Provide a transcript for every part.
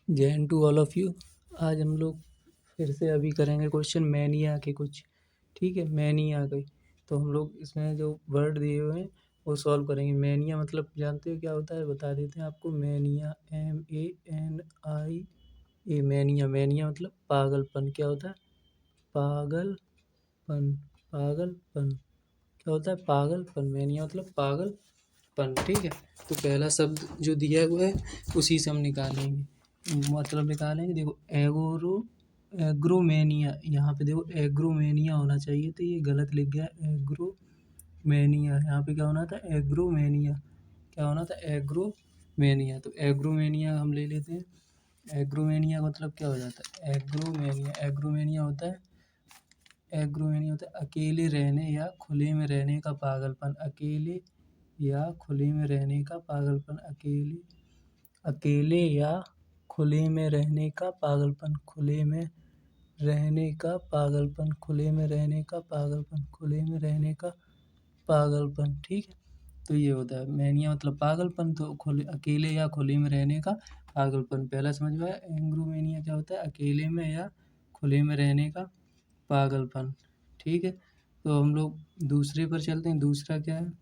Jain to all of you. आज हम लोग फिर से अभी करेंगे क्वेश्चन मैनिया के कुछ। ठीक है, मैनिया के। तो हम लोग इसमें जो वर्ड दिए हुए हैं वो सॉल्व करेंगे। मैनिया मतलब जानते हो क्या होता है, बता देते हैं आपको। Mania MANIA, mania. मैनिया मतलब पागलपन। क्या होता है? पागलपन। पागलपन क्या होता है? पागलपन। मैनिया मतलब पागलपन। ठीक है, तो पहला शब्द जो दिया हुआ है उसी से हम निकालेंगे। मतलब निकालेंगे। देखो एग्रोमेनिया। यहाँ पे देखो एग्रोमेनिया होना चाहिए, तो ये गलत लिख गया। एग्रोमेनिया यहाँ पे क्या होना था? एग्रोमेनिया। क्या होना था? एग्रोमेनिया। तो एग्रोमेनिया हम ले लेते हैं। एग्रोमेनिया का मतलब क्या हो जाता है? एग्रोमेनिया होता है। एग्रोमेनिया होता है अकेले रहने या खुले में रहने का पागलपन। अकेले या खुले में रहने का पागलपन। अकेले या खुले में रहने का पागलपन। खुले में रहने का पागलपन। खुले में रहने का पागलपन। खुले में रहने का पागलपन। ठीक है, तो ये होता है मैनिया मतलब पागलपन। तो खुले, अकेले या खुले में रहने का पागलपन। पहला समझ में आया। एंग्रोमेनिया क्या होता है? अकेले में या खुले में रहने का पागलपन। ठीक है, तो हम लोग दूसरे पर चलते हैं। दूसरा क्या है?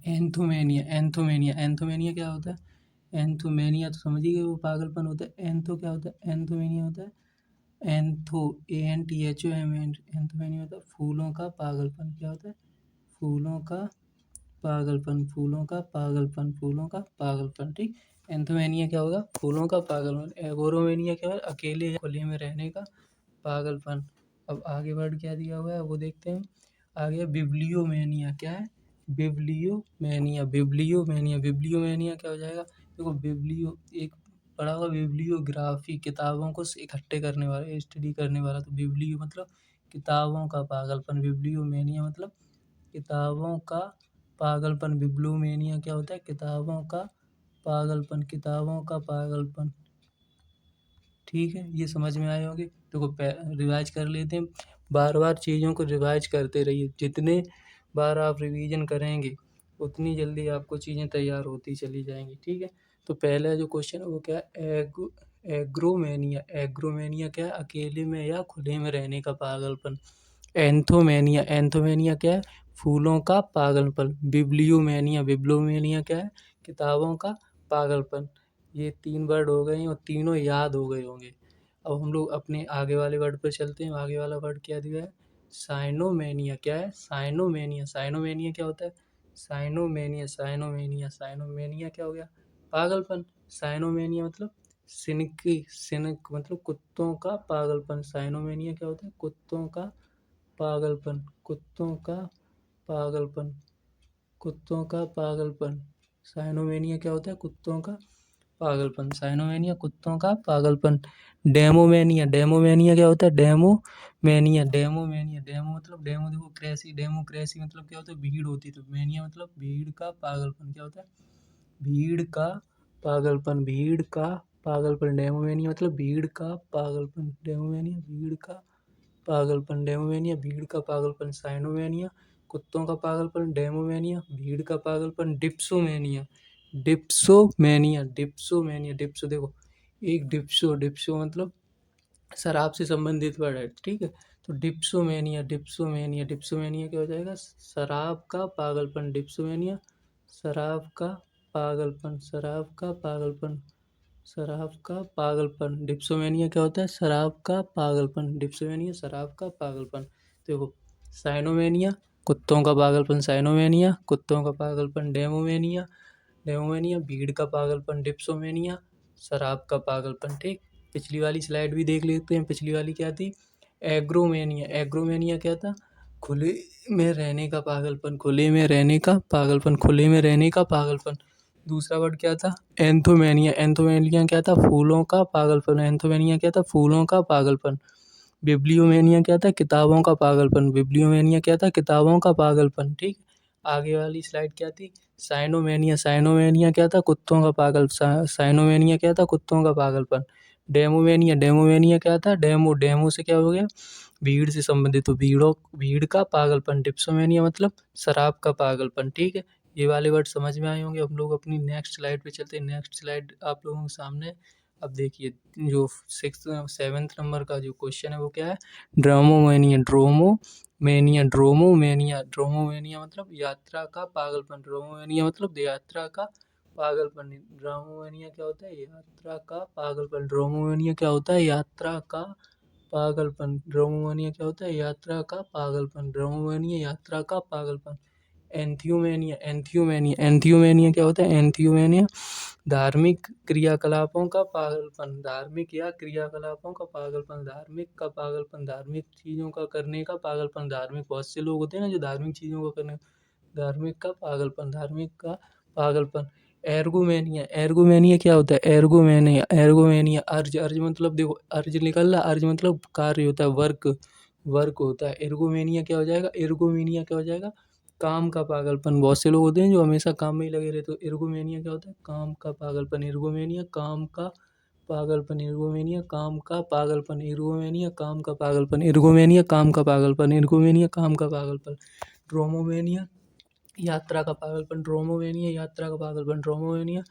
एंथोमेनिया। एंथोमेनिया क्या होता है? एंथोमेनिया तो समझ ही गए, वो पागलपन होता है। एंथो क्या होता है? एंथोमेनिया होता है एंथो, ANTHOM। एंथोमेनिया होता है फूलों का पागलपन। क्या होता है? फूलों का पागलपन। फूलों का पागलपन। फूलों का पागलपन। ठीक, एंथोमेनिया क्या होगा? फूलों का पागलपन। एगोरोमेनिया क्या है? अकेले या खुले में रहने का पागलपन। अब आगे वर्ड क्या दिया हुआ है वो देखते हैं। आगे बिब्लियोमेनिया। क्या है? बिब्लियोमेनिया क्या हो जाएगा? देखो बिब्लियो एक पढ़ा होगा, बिब्लियोग्राफी, किताबों को इकट्ठे करने वाला, स्टडी करने वाला। तो बिब्लियो मतलब किताबों का पागलपन। बिब्लियोमेनिया मतलब किताबों का पागलपन। बिब्लियोमेनिया क्या होता है? किताबों का पागलपन। किताबों का पागलपन। ठीक है, ये समझ में आए होंगे। देखो रिवाइज कर लेते हैं। बार बार चीज़ों को रिवाइज करते रहिए। जितने बार आप रिवीजन करेंगे उतनी जल्दी आपको चीज़ें तैयार होती चली जाएंगी। ठीक है, तो पहला जो क्वेश्चन है वो क्या है? एग्रोमेनिया। एग्रोमेनिया क्या है? अकेले में या खुले में रहने का पागलपन। एंथोमेनिया क्या है? फूलों का पागलपन। बिब्लियोमेनिया क्या है? किताबों का पागलपन। ये 3 वर्ड हो गए हैं और तीनों याद हो गए होंगे। अब हम लोग अपने आगे वाले वर्ड पर चलते हैं। आगे वाला वर्ड क्या दिया है? साइनोमेनिया। क्या है? साइनोमेनिया क्या होता है? साइनोमेनिया क्या हो गया? पागलपन। साइनोमेनिया मतलब सिनक मतलब कुत्तों का पागलपन। साइनोमेनिया क्या होता है? कुत्तों का पागलपन। कुत्तों का पागलपन। कुत्तों का पागलपन। साइनोमेनिया क्या होता है? कुत्तों का पागलपन। साइनोमेनिया कुत्तों का पागलपन। डेमोमेनिया क्या होता है? डेमो मतलब डेमो, देखो डेमोक्रेसी मतलब क्या होता है? भीड़ होती है। तो मेनिया मतलब भीड़ का पागलपन। क्या होता है? भीड़ का पागलपन। भीड़ का पागलपन। डेमोमेनिया मतलब भीड़ का पागलपन। डेमोमेनिया भीड़ का पागलपन। डेमोमेनिया भीड़ का पागलपन। साइनोमेनिया कुत्तों का पागलपन। डेमोमेनिया भीड़ का पागलपन। डिप्सो देखो, एक डिप्सो मतलब शराब से संबंधित वर्ड है। ठीक है, तो डिप्सोमेनिया क्या हो जाएगा? शराब का पागलपन। डिप्सोमेनिया शराब का पागलपन। शराब का पागलपन। शराब का पागलपन। डिप्सोमेनिया क्या होता है? शराब का पागलपन। डिप्सोमेनिया शराब का पागलपन। देखो साइनोमेनिया कुत्तों का पागलपन। साइनोमेनिया कुत्तों का पागलपन। डेमोमेनिया भीड़ का पागलपन। डिप्सोमेनिया शराब का पागलपन। ठीक, पिछली वाली स्लाइड भी देख लेते हैं। पिछली वाली क्या थी? एग्रोमेनिया क्या था? खुले में रहने का पागलपन। खुले में रहने का पागलपन। खुले में रहने का पागलपन। दूसरा वर्ड क्या था? एंथोमेनिया क्या था? फूलों का पागलपन। एंथोमेनिया क्या था? फूलों का पागलपन। बिब्लियोमेनिया क्या था? किताबों का पागलपन। बिब्लियोमेनिया क्या था? किताबों का पागलपन। ठीक, आगे वाली स्लाइड क्या थी? साइनोमेनिया क्या था? कुत्तों का साइनोमेनिया क्या था? कुत्तों का पागलपन। डेमोमेनिया क्या था? डेमो से क्या हो गया? भीड़ से संबंधित। तो भीड़ का पागलपन। डिप्सोमेनिया मतलब शराब का पागलपन। ठीक है, ये वाले वर्ड समझ में आए होंगे। हम लोग अपनी नेक्स्ट स्लाइड पे चलते हैं। नेक्स्ट स्लाइड आप लोगों के सामने अब देखिए जो 7th नंबर का जो क्वेश्चन है वो क्या है, ड्रामोमेनिया ड्रोमोमेनिया ड्रोमोमेनिया ड्रोमोमेनिया मतलब यात्रा का पागलपन, ड्रोमोमेनिया मतलब यात्रा का पागलपन, ड्रामोमेनिया क्या होता है, यात्रा का पागलपन, ड्रोमोमेनिया क्या होता है, यात्रा का पागलपन, ड्रोमोमेनिया क्या होता है, यात्रा का पागलपन, ड्रोमोमेनिया यात्रा का पागलपन। एंथियोमेनिया एंथियोमेनिया एंथियोमेनिया क्या होता है, एंथियोमेनिया धार्मिक क्रियाकलापों का पागलपन, धार्मिक या क्रियाकलापों का पागलपन, धार्मिक का पागलपन, धार्मिक चीज़ों का करने का पागलपन, धार्मिक बहुत से लोग होते हैं ना जो धार्मिक चीज़ों को करने, धार्मिक का पागलपन, धार्मिक का पागलपन। एर्गोमेनिया एर्गोमेनिया क्या होता है, एर्गोमेनिया एर्गोमेनिया अर्ज अर्ज मतलब देखो अर्ज निकल रहा, अर्ज मतलब कार्य होता है, वर्क वर्क होता है। एर्गोमेनिया क्या हो जाएगा, एर्गोमेनिया क्या हो जाएगा, काम का पागलपन, बहुत से लोग होते हैं जो हमेशा काम में ही लगे रहते, तो एर्गोमेनिया क्या होता है, काम का पागलपन, एर्गोमेनिया काम का पागलपन, एर्गोमेनिया काम का पागलपन, एर्गोमेनिया काम का पागलपन, एर्गोमेनिया काम का पागलपन, एर्गोमेनिया काम का पागलपन। ड्रोमोमेनिया यात्रा का पागलपन, ड्रोमोमेनिया यात्रा का पागलपन, ड्रोमोमेनिया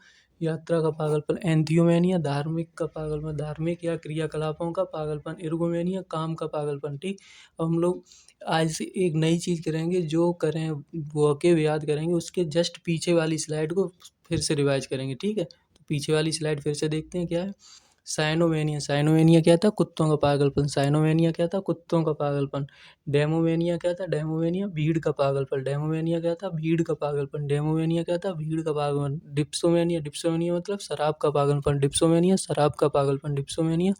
यात्रा का पागलपन। एंथियोमेनिया धार्मिक का पागलपन, धार्मिक या क्रियाकलापों का पागलपन, एर्गोमेनिया काम का पागलपन। ठीक, अब हम लोग आज से एक नई चीज़ करेंगे, जो करें वो याद करेंगे, उसके जस्ट पीछे वाली स्लाइड को फिर से रिवाइज करेंगे। ठीक है, तो पीछे वाली स्लाइड फिर से देखते हैं क्या है। साइनोमेनिया साइनोमेनिया क्या था, कुत्तों का पागलपन, साइनोमेनिया क्या था, कुत्तों का पागलपन। डेमोमेनिया क्या था, डेमोमेनिया भीड़ का पागलपन, डेमोमेनिया क्या था, भीड़ का पागलपन, डेमोमेनिया क्या था, भीड़ का पागलपन। डिप्सोमेनिया डिप्सोमेनिया मतलब शराब का पागलपन, डिप्सोमेनिया शराब का पागलपन, डिप्सोमेनिया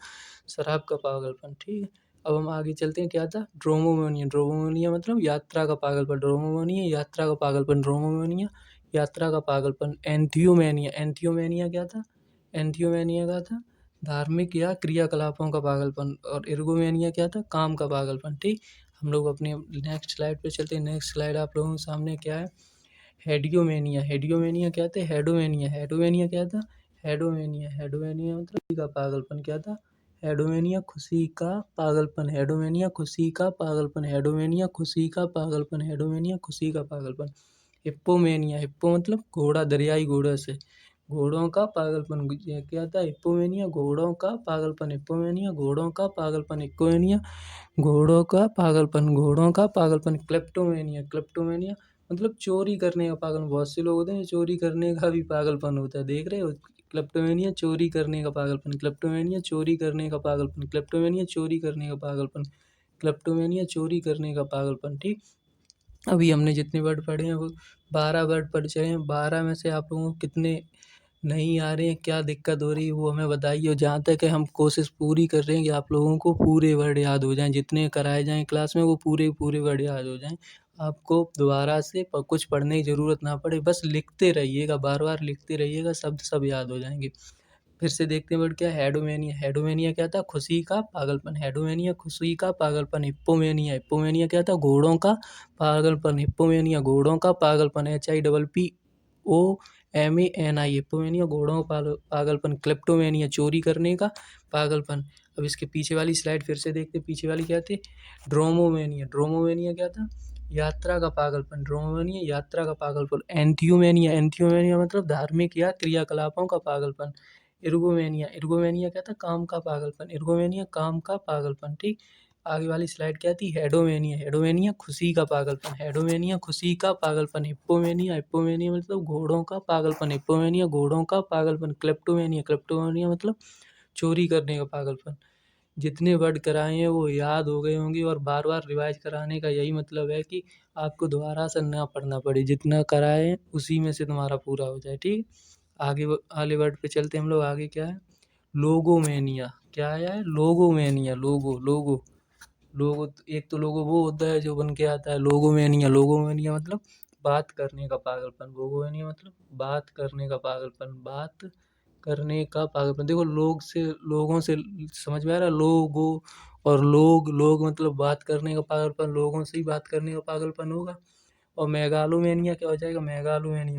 शराब का पागलपन। ठीक है, अब हम आगे चलते हैं, क्या था, ड्रोमोमेनिया ड्रोमोमेनिया मतलब यात्रा का पागलपन, ड्रोमोमेनिया यात्रा का पागलपन, ड्रोमोमेनिया यात्रा का पागलपन। एंथियोमेनिया एंथियोमेनिया क्या था, एंथियोमेनिया का था धार्मिक या क्रियाकलापों का पागलपन, और एर्गोमेनिया क्या था, काम का पागलपन। ठीक, हम लोग अपने नेक्स्ट स्लाइड पे चलते हैं। नेक्स्ट स्लाइड आप लोगों के सामने क्या है, हेडियोमेनिया हेडियोमेनिया क्या था, हेडोमेनिया हेडोमेनिया क्या था, हेडोमेनिया हेडोमेनिया मतलब खुशी का पागलपन, क्या था, हेडोमेनिया खुशी का पागलपन, हेडोमेनिया खुशी का पागलपन, हेडोमेनिया खुशी का पागलपन, हेडोमेनिया खुशी का पागलपन। हिप्पोमेनिया हिप्पो मतलब घोड़ा, दरियाई घोड़ा से, घोड़ों का पागलपन, ये क्या था, हिप्पोमेनिया घोड़ों का पागलपन, हिप्पोमेनिया घोड़ों का पागलपन, हिप्पोमेनिया घोड़ों का पागलपन, घोड़ों का पागलपन। क्लेप्टोमेनिया क्लेप्टोमेनिया मतलब चोरी करने का पागल, बहुत से लोग होते हैं चोरी करने का भी पागलपन होता है, देख रहे हो। क्लेप्टोमेनिया चोरी करने का पागलपन, क्लेप्टोमेनिया चोरी करने का पागलपन, क्लेप्टोमेनिया चोरी करने का पागलपन, क्लेप्टोमेनिया चोरी करने का पागलपन। ठीक, अभी हमने जितने वर्ड पढ़े हैं वो 12 वर्ड पढ़ चुके हैं। 12 में से आप लोगों को कितने नहीं आ रहे हैं, क्या दिक्कत हो रही है वो हमें बताइए। और जहाँ तक है हम कोशिश पूरी कर रहे हैं कि आप लोगों को पूरे वर्ड याद हो जाएँ, जितने कराए जाएँ क्लास में वो पूरे पूरे वर्ड याद हो जाएँ। आपको दोबारा से कुछ पढ़ने की ज़रूरत ना पड़े, बस लिखते रहिएगा, बार बार लिखते रहिएगा, शब्द सब याद हो जाएंगे। फिर से देखते हैं वर्ड क्या है, हेडोमेनिया हेडोमेनिया क्या था, खुशी का पागलपन, हेडोमेनिया खुशी का पागलपन। हिप्पोमेनिया हिप्पोमेनिया क्या था, घोड़ों का पागलपन, हिप्पोमेनिया घोड़ों का पागलपन, HIPPOMANI हिप्पोमेनिया घोड़ों का पागलपन। क्लेप्टोमेनिया चोरी करने का पागलपन। अब इसके पीछे वाली स्लाइड फिर से देखते, पीछे वाली क्या थी, ड्रोमोमेनिया ड्रोमोमेनिया क्या था, यात्रा का पागलपन, ड्रोमोमेनिया यात्रा का पागलपन। एंथियोमेनिया एंथियोमेनिया मतलब धार्मिक या क्रियाकलापों का पागलपन। इर्गोमेनिया इर्गोमेनिया क्या था, काम का पागलपन, इर्गोमेनिया काम का पागलपन। ठीक, आगे वाली स्लाइड क्या थी, हेडोमेनिया हेडोमेनिया खुशी का पागलपन, हेडोमेनिया खुशी का पागलपन। हिप्पोमेनिया हिप्पोमेनिया मतलब घोड़ों का पागलपन, हिप्पोमेनिया घोड़ों का पागलपन। क्लेप्टोमेनिया क्लेप्टोमेनिया मतलब चोरी करने का पागलपन। जितने वर्ड कराए हैं वो याद हो गए होंगे, और बार बार रिवाइज कराने का यही मतलब है कि आपको दोबारा से ना पढ़ना पड़े, जितना कराए हैं उसी में से तुम्हारा पूरा हो जाए। ठीक, आगे वाले वर्ड पे चलते हैं हम लोग। आगे क्या है, लोगोमेनिया, क्या है, लोगोमेनिया लोगो लोगो लोगो, एक तो लोगो वो होता है जो बन के आता है, लोगोमेनिया लोगोमेनिया मतलब बात करने का पागलपन, लोगोमेनिया मतलब बात करने का पागलपन, बात करने का पागलपन। देखो लोगों से समझ में आ रहा है, लोगो और लोग मतलब बात करने का पागलपन, लोगों से ही बात करने का पागलपन होगा। और मेगालोमेनिया क्या हो जाएगा, मेगालोमेनिया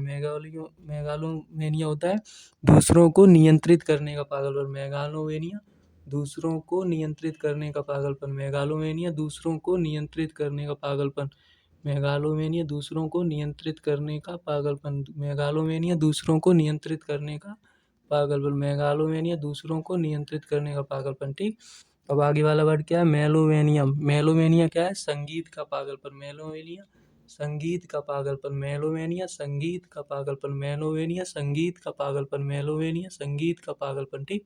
होता है दूसरों को नियंत्रित करने का पागलपन, मेगालोमेनिया दूसरों को नियंत्रित करने का पागलपन, मेगालोमेनिया दूसरों को नियंत्रित करने का पागलपन, मेगालोमेनिया दूसरों को नियंत्रित करने का पागलपन, मेगालोमेनिया दूसरों को नियंत्रित करने का पागलपन, मेगालोमेनिया दूसरों को नियंत्रित करने का पागलपन। ठीक, अब आगे वाला वर्ड क्या है, मेलोमेनिया। मेलोमेनिया क्या है, संगीत का पागलपन। मेलोमेनिया संगीत का पागलपन, मेलोमेनिया संगीत का पागलपन, मेलोमेनिया संगीत का पागलपन, मेलोमेनिया संगीत का पागलपन। ठीक,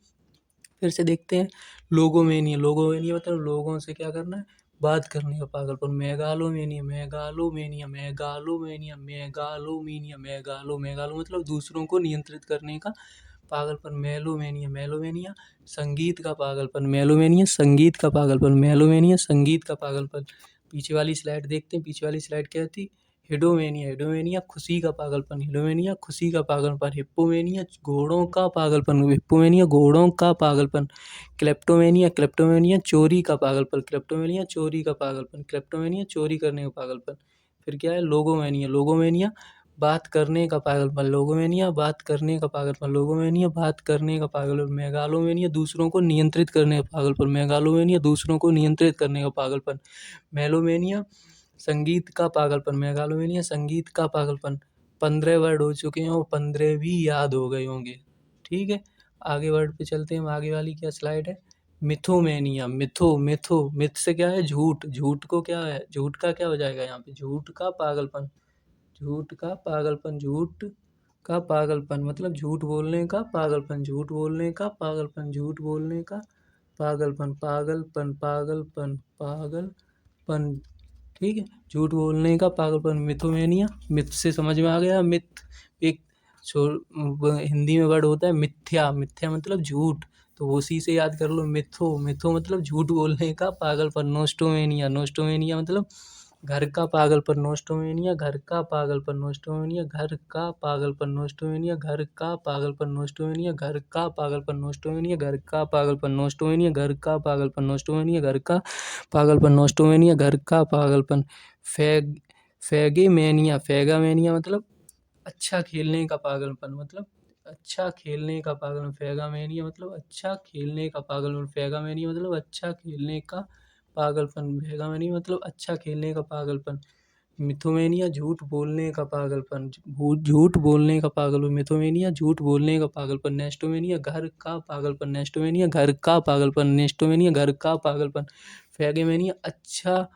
फिर से देखते हैं लोगोमेनिया। लोगोमेनिया मतलब लोगों से क्या करना है, बात करने का पागलपन। मेगालोमेनिया, मेगालोमेनिया, मेगालोमेनिया, मेगालोमीनिया, मेगालो मतलब दूसरों को नियंत्रित करने का पागलपन। मेलोमेनिया, मेलोमेनिया संगीत का पागलपन, मेलोमेनिया संगीत का पागलपन, मेलोमेनिया संगीत का पागलपन। पीछे वाली स्लाइड देखते हैं, पीछे वाली स्लाइड क्या थी, हिडोमेनिया। हिडोमेनिया खुशी का पागलपन, हिडोमेनिया खुशी का पागलपन। हिप्पोमेनिया घोड़ों का पागलपन, हिप्पोमेनिया घोड़ों का पागलपन। क्लेप्टोमेनिया, क्लेप्टोमेनिया चोरी का पागलपन, क्लेप्टोमेनिया चोरी का पागलपन, क्लेप्टोमेनिया चोरी करने का पागलपन। फिर क्या है, लोगोमेनिया। लोगोमेनिया बात करने का पागलपन, लोगोमेनिया बात करने का पागलपन, लोगोमेनिया बात करने का पागलपन। मेगालोमेनिया दूसरों को नियंत्रित करने का पागलपन, मेगालोमेनिया दूसरों को नियंत्रित करने का पागलपन। मेलोमेनिया संगीत का पागलपन, मेगालोमेनिया संगीत का पागलपन। 15 वर्ड हो चुके हैं और 15 भी याद हो गए होंगे। ठीक है, आगे वर्ड पे चलते हैं। आगे वाली क्या स्लाइड है, मिथोमेनिया। मिथो मिथो मिथ से क्या है, झूठ। झूठ को क्या है, झूठ का क्या हो जाएगा यहाँ पे, झूठ का पागलपन। झूठ का पागलपन, झूठ का पागलपन मतलब झूठ बोलने का पागलपन, झूठ बोलने का पागलपन, झूठ बोलने का पागलपन, पागलपन, पागलपन, पागलपन। ठीक है, झूठ बोलने का पागलपन, मिथोमेनिया। मिथ से समझ में आ गया, मिथ एक हिंदी में वर्ड होता है मिथ्या। मिथ्या मतलब झूठ, तो उसी से याद कर लो, मिथो। मिथो मतलब झूठ बोलने का पागलपन। नोस्टोमेनिया, नोस्टोमेनिया मतलब घर का पागलपन। नोस्टोमेनिया घर का पागलपन, नोस्टोमेनिया घर का पागलपन, नोस्टोमेनिया घर का पागलपन, नोस्टोमेनिया घर का पागलपन, नोस्टोमेनिया घर का पागलपन, नोस्टोमेनिया घर का पागलपन, नोस्टोमेनिया घर का पागलपन, नोस्टोमेनिया घर का पागलपन। फैग फैगेमेनिया, फैगामेनिया मतलब अच्छा खेलने का पागलपन, मतलब अच्छा खेलने का पागलपन। फैगामेनिया मतलब अच्छा खेलने का पागलपन, फैगामेनिया मतलब अच्छा खेलने का पागलपन, फैगामेनिया मतलब अच्छा खेलने का पागलपन। मिथोमेनिया झूठ बोलने का पागलपन, झूठ बोलने का पागलपन, मिथोमेनिया झूठ बोलने का पागलपन। नेस्टोमेनिया घर का पागलपन, नेस्टोमेनिया घर का पागलपन, नेस्टोमेनिया घर का पागलपन। फैगेमेनिया अच्छा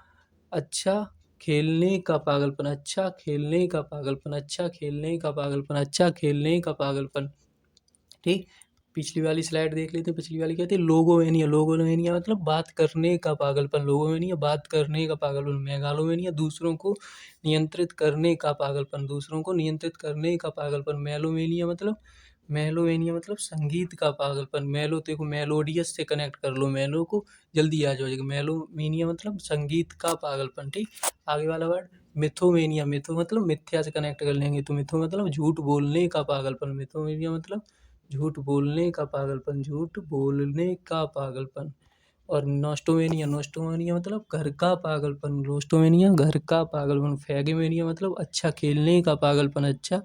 अच्छा खेलने का पागलपन, अच्छा खेलने का पागलपन, अच्छा खेलने का पागलपन, अच्छा खेलने का पागलपन। ठीक, पिछली वाली स्लाइड देख लेते हैं। पिछली वाली क्या थी, लोगोमेनिया। लोगोमेनिया मतलब बात करने का पागलपन, लोगोमेनिया बात करने का पागलपन। मेगालोमेनिया दूसरों को नियंत्रित करने का पागलपन, दूसरों को नियंत्रित करने का पागलपन। मेलोमेनिया मतलब संगीत का पागलपन। मेलो देखो, मेलोडियस से कनेक्ट कर लो, मेलो को जल्दी आ जाएगा। मेलोमेनिया मतलब संगीत का पागलपन। ठीक, आगे वाला वर्ड मिथोमेनिया। मिथो मतलब मिथ्या से कनेक्ट कर लेंगे, तो मिथो मतलब झूठ बोलने का पागलपन, मिथोमेनिया मतलब झूठ बोलने का पागलपन, झूठ बोलने का पागलपन। और नोस्टोमेनिया, नोस्टोमेनिया मतलब घर का पागलपन, नोस्टोमेनिया घर का पागलपन। फैगेमेनिया मतलब अच्छा खेलने का पागलपन, अच्छा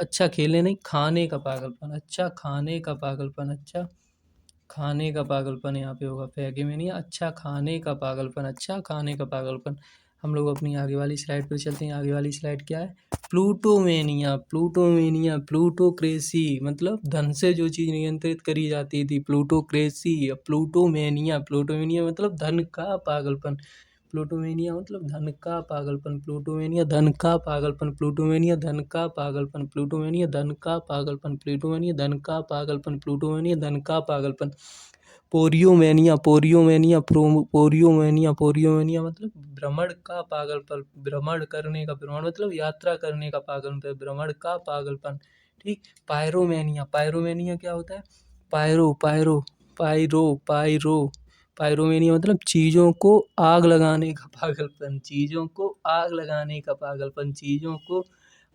अच्छा खेलने नहीं, खाने का पागलपन, अच्छा खाने का पागलपन, अच्छा खाने का पागलपन यहाँ पे होगा। फैगेमेनिया अच्छा खाने का पागलपन, अच्छा खाने का पागलपन। हम लोग अपनी आगे वाली स्लाइड पर चलते हैं। आगे वाली स्लाइड क्या है, प्लूटोमेनिया। प्लूटोमेनिया प्लूटोक्रेसी मतलब धन से जो चीज़ नियंत्रित करी जाती थी, प्लूटोक्रेसी। प्लूटोमेनिया, प्लूटोमेनिया मतलब धन का पागलपन, प्लूटोमेनिया मतलब धन का पागलपन, प्लूटोमेनिया धन का पागलपन, प्लूटोमेनिया धन का पागलपन, प्लूटोमेनिया धन का पागलपन, प्लूटोमेनिया धन का पागलपन, प्लूटोमेनिया धन का पागलपन। पोरियोमेनिया, पोरियोमेनिया, पोरियोमेनिया, पोरियोमेनिया मतलब भ्रमण का पागलपन, भ्रमण करने का, भ्रमण मतलब यात्रा करने का पागलपन, भ्रमण का पागलपन। ठीक, पायरोमेनिया। पायरोमेनिया क्या होता है, pyro pyro pyro pyro pyromania मतलब चीज़ों को आग लगाने का पागलपन, चीज़ों को आग लगाने का पागलपन, चीज़ों को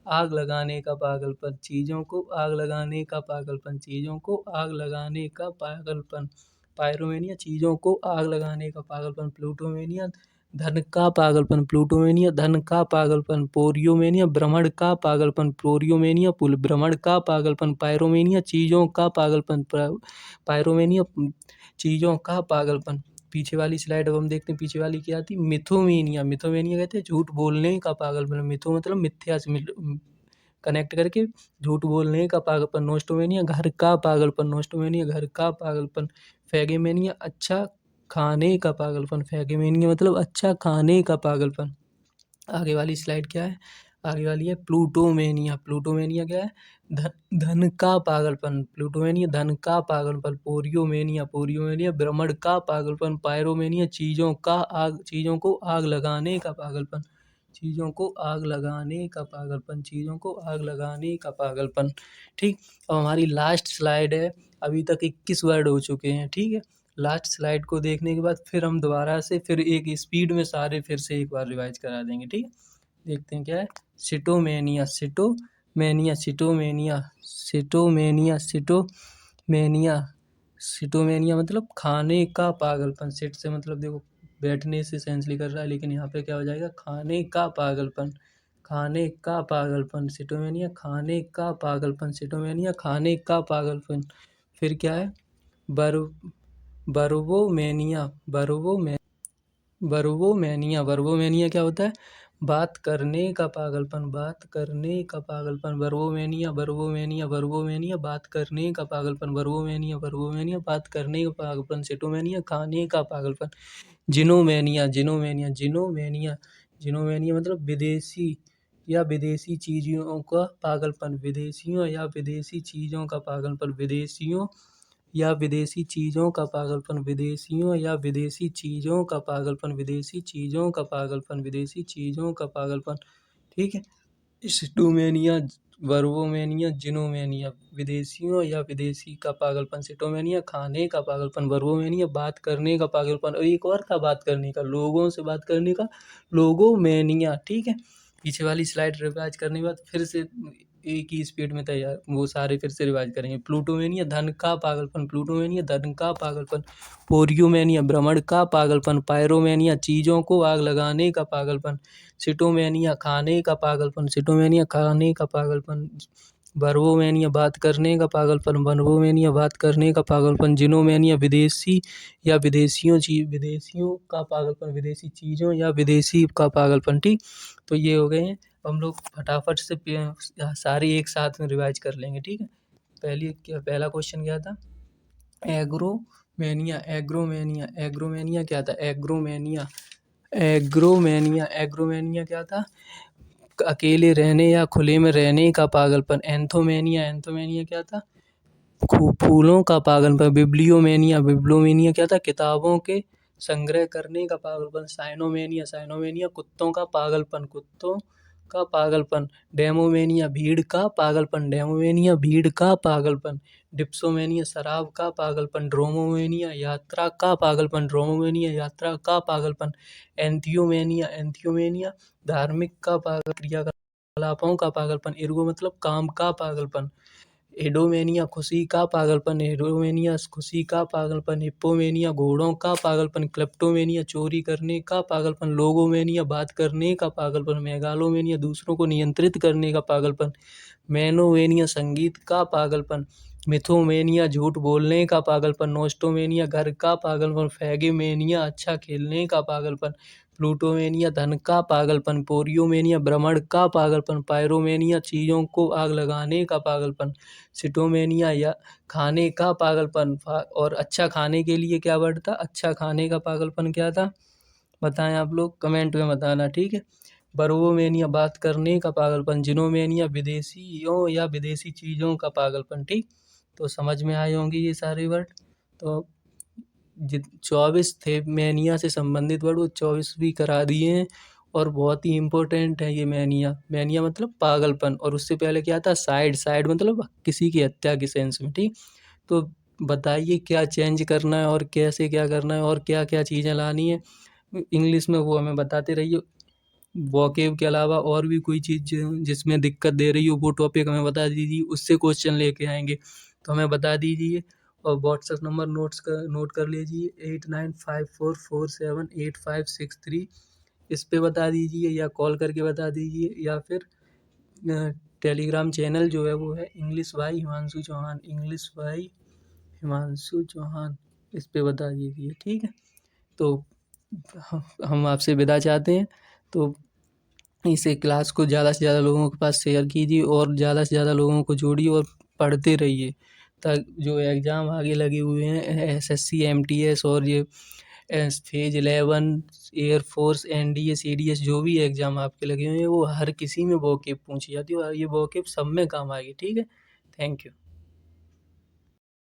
आग लगाने का पागलपन, चीज़ों को आग लगाने का पागलपन, चीज़ों को आग लगाने का पागलपन। पायरोमेनिया चीज़ों को आग लगाने का पागलपन, प्लूटोमेनिया धन का पागलपन, प्लूटोमेनिया धन का पागलपन। पोरियोमेनिया भ्रमण का पागलपन, पोरियोमेनिया पुल भ्रमण का पागलपन। पायरोमेनिया चीज़ों का पागलपन, पायरोमेनिया चीज़ों का पागलपन। पीछे वाली स्लाइड अब हम देखते हैं, पीछे वाली क्या थी, मिथोमेनिया। मिथोमेनिया कहते हैं झूठ बोलने का पागलपन, मिथो मतलब मिथ्या से कनेक्ट करके झूठ बोलने का पागलपन नोस्टोमेनिया, घर का पागलपन नोस्टोमेनिया, घर का पागलपन फैगेमेनिया, अच्छा खाने का पागलपन फैगेमेनिया मतलब अच्छा खाने का पागलपन। आगे वाली स्लाइड क्या है? आगे वाली है प्लूटोमेनिया। प्लूटोमेनिया क्या है? धन का पागलपन। प्लूटोमेनिया धन का पागलपन। पोरियोमेनिया, पोरियोमेनिया भ्रमण का पागलपन। पायरोमेनिया चीज़ों को आग लगाने का पागलपन। चीज़ों को आग लगाने का पागलपन। चीज़ों को आग लगाने का पागलपन। ठीक, अब हमारी लास्ट स्लाइड है। अभी तक 21 वर्ड हो चुके हैं। ठीक है, लास्ट स्लाइड को देखने के बाद फिर हम दोबारा से फिर एक स्पीड में सारे फिर से एक बार रिवाइज करा देंगे। ठीक है, देखते हैं क्या है। सिटोमेनिया, सिटोमेनिया, सिटोमेनिया, सिटोमेनिया, सिटोमेनिया, सिटोमेनिया मतलब खाने का पागलपन। सिट से मतलब देखो बैठने से सेंसली कर रहा है, लेकिन यहाँ पे क्या हो जाएगा? खाने का पागलपन, खाने का पागलपन। सिटोमेनिया खाने का पागलपन, सिटोमेनिया खाने का पागलपन। फिर क्या है? बर बर्वोमेनिया, बर्वोमेनिया, बर्वोमेनिया क्या होता है? बात करने का पागलपन, बात करने का पागलपन। बर्वोमेनिया, बर्वोमेनिया, बर्वोमेनिया बात करने का पागलपन। बर्वोमेनिया, बर्वोमेनिया बात करने का पागलपन। सिटोमेनिया खाने का पागलपन। जिनोमेनिया, जिनोमेनिया, जिनोमेनिया, जिनोमेनिया मतलब विदेशी या विदेशी चीज़ों का पागलपन। विदेशियों या विदेशी चीज़ों का पागलपन। विदेशियों या विदेशी चीज़ों का पागलपन। विदेशियों या विदेशी चीज़ों का पागलपन। विदेशी चीज़ों का पागलपन। विदेशी चीज़ों का पागलपन। ठीक है, सिटोमेनिया, बर्वोमेनिया, जिनोमेनिया विदेशियों या विदेशी का पागलपन। सिटोमेनिया खाने का पागलपन। बर्वोमेनिया बात करने का पागलपन। और एक और था बात करने का, लोगों से बात करने का, लोगोमेनिया। ठीक है, पीछे वाली स्लाइड रिवाइज करने के बाद फिर से एक ही स्पीड में तैयार वो सारे फिर से रिवाइज करेंगे। प्लूटोमेनिया धन का पागलपन। प्लूटोमेनिया धन का पागलपन। पोरियोमेनिया भ्रमण का पागलपन। पायरोमेनिया चीज़ों को आग लगाने का पागलपन। सिटोमेनिया खाने का पागलपन। सिटोमेनिया खाने का पागलपन। बर्वोमेनिया बात करने का पागलपन। बर्वोमेनिया बात करने का पागलपन। जिनोमेनिया विदेशी या विदेशियों का पागलपन। विदेशी चीज़ों या विदेशी का पागलपन। ठीक, तो ये हो गए हैं। हम लोग फटाफट से सारी एक साथ में रिवाइज कर लेंगे। ठीक है, पहला क्वेश्चन क्या था? एग्रोमेनिया, एग्रोमेनिया, एग्रोमेनिया क्या था? एग्रोमेनिया, एग्रोमेनिया, एग्रोमेनिया क्या था? अकेले रहने या खुले में रहने का पागलपन। एंथोमेनिया, एंथोमेनिया क्या था? फूलों का पागलपन। बिब्लियोमेनिया, बिब्लियोमेनिया क्या था? किताबों के संग्रह करने का पागलपन। साइनोमेनिया, साइनोमेनिया कुत्तों का पागलपन, कुत्तों का पागलपन। डेमोमेनिया भीड़ का पागलपन। डेमोमेनिया भीड़ का पागलपन। डिप्सोमेनिया शराब का पागलपन। ड्रोमोमेनिया यात्रा का पागलपन। ड्रोमोमेनिया यात्रा का पागलपन। एंथियोमेनिया, एंथियोमेनिया धार्मिक का पागल क्रियाकलापों का पागलपन। इर्गो मतलब काम का पागलपन। एडोमेनिया खुशी का पागलपन। एडोमेनिया खुशी का पागलपन। हिप्पोमेनिया घोड़ों का पागलपन। क्लेप्टोमेनिया चोरी करने का पागलपन। लोगोमेनिया बात करने का पागलपन। मेगालोमेनिया दूसरों को नियंत्रित करने का पागलपन। मैनोमेनिया संगीत का पागलपन। मिथोमेनिया झूठ बोलने का पागलपन। नोस्टोमेनिया घर का पागलपन। फैगेमेनिया अच्छा खेलने का पागलपन। प्लूटोमेनिया धन का पागलपन। पोरियोमेनिया भ्रमण का पागलपन। पायरोमेनिया चीज़ों को आग लगाने का पागलपन। सिटोमेनिया या खाने का पागलपन। और अच्छा खाने के लिए क्या वर्ड था? अच्छा खाने का पागलपन क्या था? बताएं आप लोग, कमेंट में बताना। ठीक है, बर्वोमेनिया बात करने का पागलपन। जिनोमेनिया विदेशियों या विदेशी चीज़ों का पागलपन। ठीक, तो समझ में आए होंगे ये सारे वर्ड। तो 24 थे मैनिया से संबंधित वर्ड, वो 24 भी करा दिए हैं। और बहुत ही इम्पोर्टेंट है ये मैनिया। मैनिया मतलब पागलपन, और उससे पहले क्या था? साइड, साइड मतलब किसी की हत्या के सेंस में। ठीक, तो बताइए क्या चेंज करना है और कैसे क्या करना है और क्या क्या चीज़ें लानी है इंग्लिश में, वो हमें बताते रहिए। वोकेब के अलावा और भी कोई चीज़ जिसमें दिक्कत दे रही हो वो टॉपिक हमें बता दीजिए, उससे क्वेश्चन लेके आएंगे, तो हमें बता दीजिए। और व्हाट्सएप नंबर नोट कर लीजिए 8954478563, इस पे बता दीजिए या कॉल करके बता दीजिए, या फिर टेलीग्राम चैनल जो है वो है English by Himanshu Chauhan, English by Himanshu Chauhan, इस पे बता दीजिए। ठीक है, तो हम आपसे विदा चाहते हैं। तो इसे क्लास को ज़्यादा से ज़्यादा लोगों के पास शेयर कीजिए और ज़्यादा से ज़्यादा लोगों को जोड़िए और पढ़ते रहिए। जो एग्ज़ाम आगे लगे हुए हैं एसएससी, एमटीएस और ये फेज 11, एयरफोर्स, एनडीए, सीडीएस, जो भी एग्ज़ाम आपके लगे हुए हैं वो हर किसी में vocab पूछी जाती है और ये vocab सब में काम आएगी। ठीक है, थैंक यू।